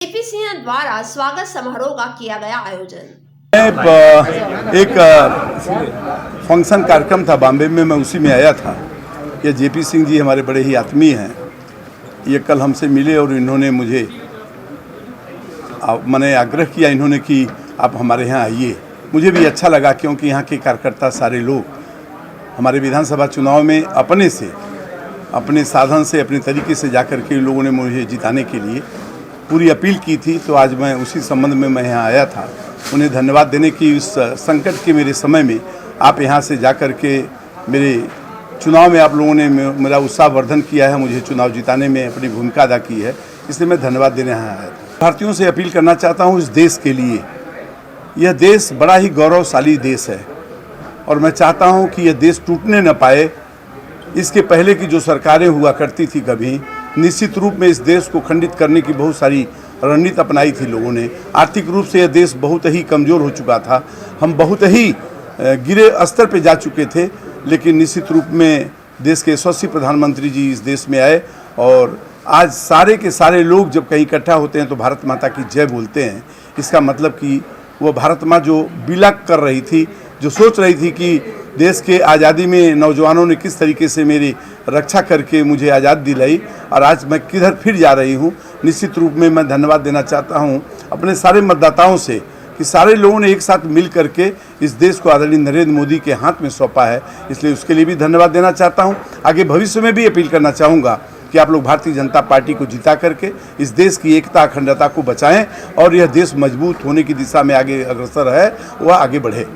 JP Singh द्वारा स्वागत समारोह का किया गया आयोजन। एक फंक्शन कार्यक्रम था बॉम्बे में, मैं उसी में आया था। ये जेपी सिंह जी हमारे बड़े ही आत्मीय हैं। ये कल हमसे मिले और इन्होंने मुझे मैंने आग्रह किया इन्होंने कि आप हमारे यहाँ आइए। मुझे भी अच्छा लगा क्योंकि यहाँ के कार्यकर्ता सारे लोग हमारे विधानसभा चुनाव में अपने साधन से अपने तरीके से जाकर के लोगों ने मुझे जिताने के लिए पूरी अपील की थी। तो आज मैं उसी संबंध में मैं यहाँ आया था, उन्हें धन्यवाद देने की उस संकट के मेरे समय में आप यहाँ से जाकर के मेरे चुनाव में आप लोगों ने मेरा उत्साहवर्धन किया है, मुझे चुनाव जिताने में अपनी भूमिका अदा की है, इसलिए मैं धन्यवाद देने यहाँ आया था। भारतीयों से अपील करना चाहता हूँ इस देश के लिए, यह देश बड़ा ही गौरवशाली देश है और मैं चाहता हूँ कि यह देश टूटने न पाए। इसके पहले की जो सरकारें हुआ करती थी कभी निश्चित रूप में इस देश को खंडित करने की बहुत सारी रणनीति अपनाई थी लोगों ने। आर्थिक रूप से यह देश बहुत ही कमज़ोर हो चुका था, हम बहुत ही गिरे स्तर पे जा चुके थे, लेकिन निश्चित रूप में देश के यशस्वी प्रधानमंत्री जी इस देश में आए और आज सारे के सारे लोग जब कहीं इकट्ठा होते हैं तो भारत माता की जय बोलते हैं। इसका मतलब कि वो भारत माँ जो बिलक कर रही थी, जो सोच रही थी कि देश के आज़ादी में नौजवानों ने किस तरीके से मेरी रक्षा करके मुझे आज़ाद दिलाई और आज मैं किधर फिर जा रही हूँ। निश्चित रूप में मैं धन्यवाद देना चाहता हूँ अपने सारे मतदाताओं से कि सारे लोगों ने एक साथ मिल करके इस देश को आदरणीय नरेंद्र मोदी के हाथ में सौंपा है, इसलिए उसके लिए भी धन्यवाद देना चाहता हूँ। आगे भविष्य में भी अपील करना चाहूँगा कि आप लोग भारतीय जनता पार्टी को जिता करके इस देश की एकता अखंडता को बचाएं और यह देश मजबूत होने की दिशा में आगे अग्रसर है, वह आगे बढ़े।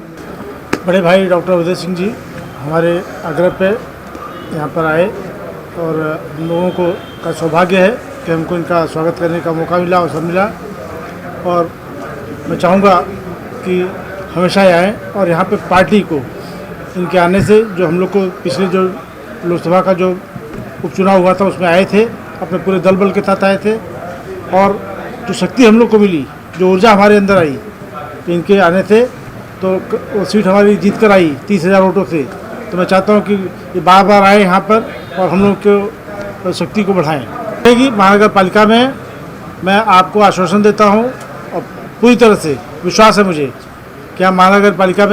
बड़े भाई डॉक्टर उदय सिंह जी हमारे आग्रह पे यहाँ पर आए और हम लोगों को का सौभाग्य है कि हमको इनका स्वागत करने का मौका मिला, अवसर मिला और मैं चाहूँगा कि हमेशा आएँ और यहाँ पे पार्टी को इनके आने से जो हम लोग को पिछले जो लोकसभा का जो उपचुनाव हुआ था उसमें आए थे, अपने पूरे दल बल के साथ आए थे और जो शक्ति हम लोग को मिली, जो ऊर्जा हमारे अंदर आई इनके आने से, तो वो सीट हमारी जीत कर आई 30,000 वोटों से। तो मैं चाहता हूँ कि ये बार बार आए यहाँ पर और हम लोग को शक्ति को बढ़ाएं। महानगर पालिका में मैं आपको आश्वासन देता हूँ और पूरी तरह से विश्वास है मुझे कि हम महानगर पालिका में